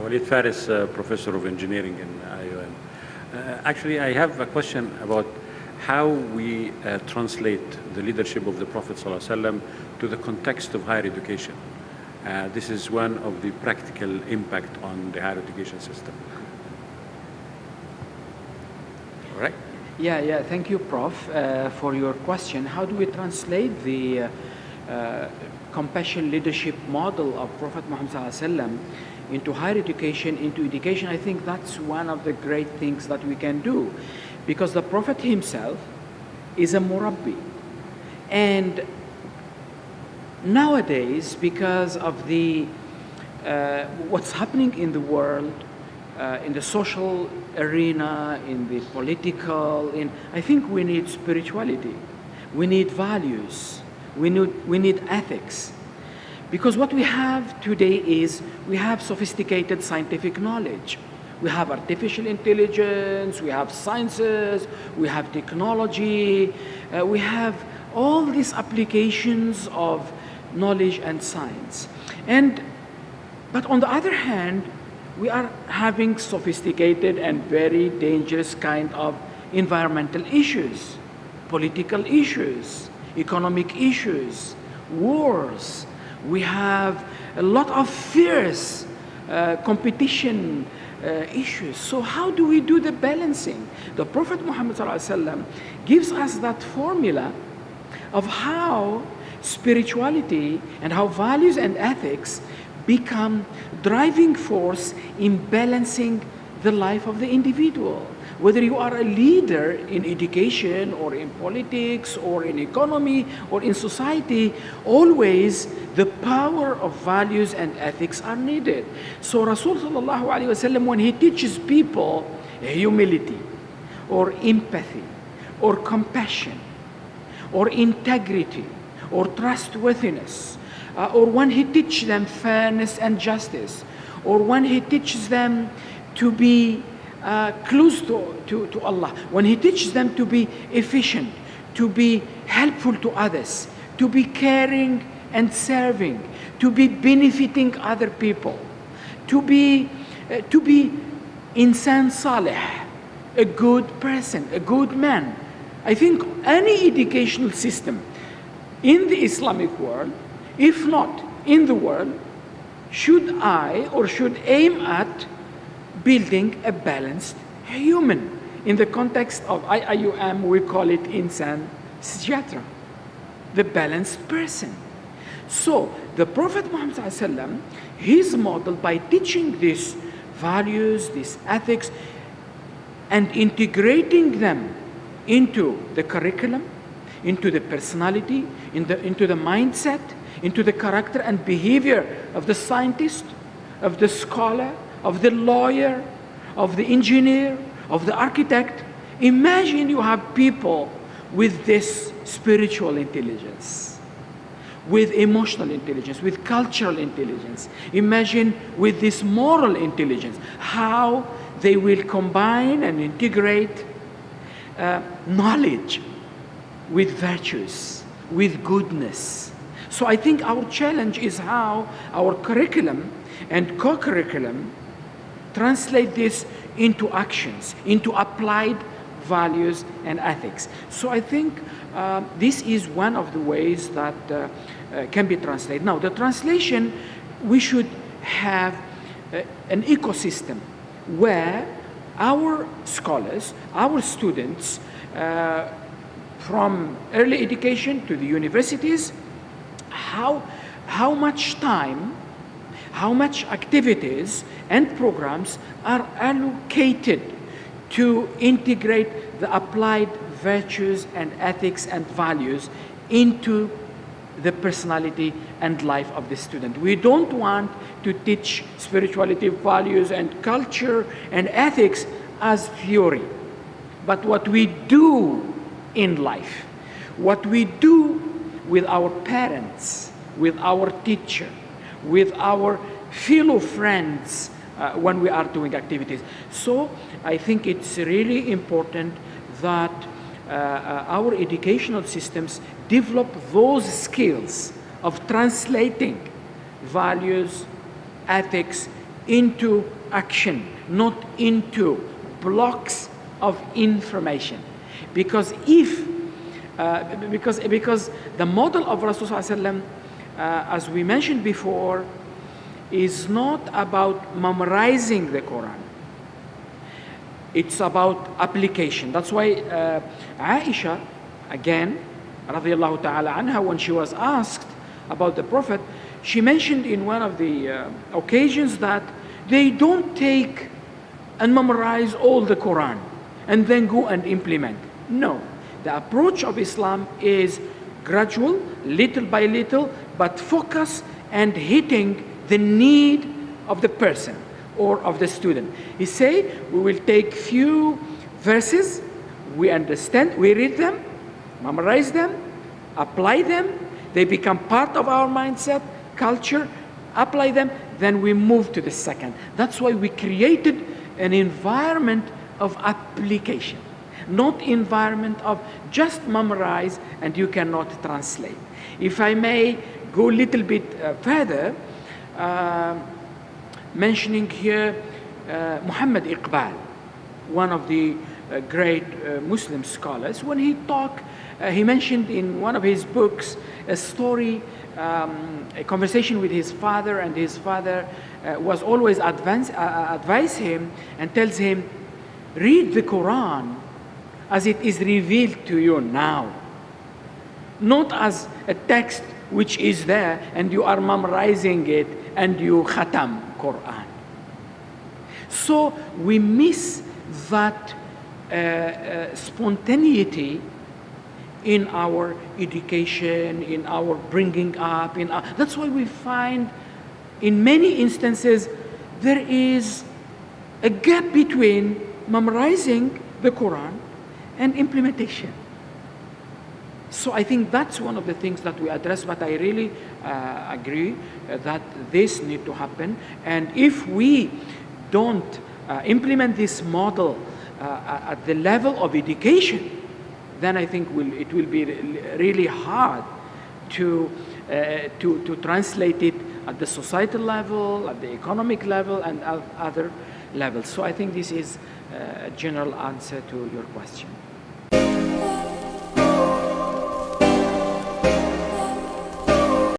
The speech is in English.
Walid Faris, Professor of Engineering in IUM. Actually, I have a question about how we translate the leadership of the Prophet ﷺ to the context of higher education. This is one of the practical impact on the higher education system. All right? Yeah, thank you, Prof, for your question. How do we translate the compassion leadership model of Prophet Muhammad ﷺ into higher education, into education? I think that's one of the great things that we can do, because the Prophet himself is a murabbi. And nowadays, because of the what's happening in the world, in the social arena, in the political, I think we need spirituality, we need values, we need ethics. Because what we have today is, we have sophisticated scientific knowledge. We have artificial intelligence, we have sciences, we have technology, we have all these applications of knowledge and science. But on the other hand, we are having sophisticated and very dangerous kind of environmental issues, political issues, economic issues, wars. We have a lot of fierce competition issues. So how do we do the balancing? The Prophet Muhammad ﷺ gives us that formula of how spirituality and how values and ethics become driving force in balancing the life of the individual. Whether you are a leader in education or in politics or in economy or in society, always the power of values and ethics are needed. So Rasulullah SAW, when he teaches people humility or empathy or compassion or integrity or trustworthiness, or when he teaches them fairness and justice, or when he teaches them to be close to Allah, when he teaches them to be efficient, to be helpful to others, to be caring and serving, to be benefiting other people, to be insan salih, a good person, a good man. I think any educational system in the Islamic world, if not in the world, should aim at building a balanced human. In the context of IIUM, we call it insan sijatra, the balanced person. So the Prophet Muhammad ﷺ, his model, by teaching these values, these ethics, and integrating them into the curriculum, into the personality, into the mindset, into the character and behavior of the scientist, of the scholar, of the lawyer, of the engineer, of the architect. Imagine you have people with this spiritual intelligence, with emotional intelligence, with cultural intelligence. Imagine with this moral intelligence, how they will combine and integrate knowledge with virtues, with goodness. So I think our challenge is how our curriculum and co-curriculum translate this into actions, into applied values and ethics. So I think this is one of the ways that can be translated. Now, the translation, we should have an ecosystem where our scholars, our students, from early education to the universities, how much time, how much activities and programs are allocated to integrate the applied virtues and ethics and values into the personality and life of the student. We don't want to teach spirituality, values, and culture and ethics as theory, but what we do in life, what we do with our parents, with our teacher, with our fellow friends when we are doing activities. So I think it's really important that our educational systems develop those skills of translating values, ethics into action, not into blocks of information. Because because the model of Rasulullah SAW, as we mentioned before, is not about memorizing the Quran. It's about application. That's why Aisha, again, radiallahu ta'ala anha, when she was asked about the Prophet, she mentioned in one of the occasions that they don't take and memorize all the Quran and then go and implement. No, the approach of Islam is gradual, little by little, but focus and hitting the need of the person or of the student. He say, we will take few verses, we understand, we read them, memorize them, apply them, they become part of our mindset, culture, apply them, then we move to the second. That's why we created an environment of application, not environment of just memorize and you cannot translate. If I may go a little bit further, mentioning here Muhammad Iqbal, one of the great Muslim scholars, when he talked, he mentioned in one of his books a story, a conversation with his father, and his father was always advise him and tells him, read the Quran as it is revealed to you now, not as a text which is there and you are memorizing it and you khatam Quran. So we miss that spontaneity in our education, in our bringing up. That's why we find in many instances there is a gap between memorizing the Quran and implementation. So I think that's one of the things that we address, but I really agree that this needs to happen. And if we don't implement this model at the level of education, then I think it will be really hard to translate it at the societal level, at the economic level, and other levels. So I think this is a general answer to your question.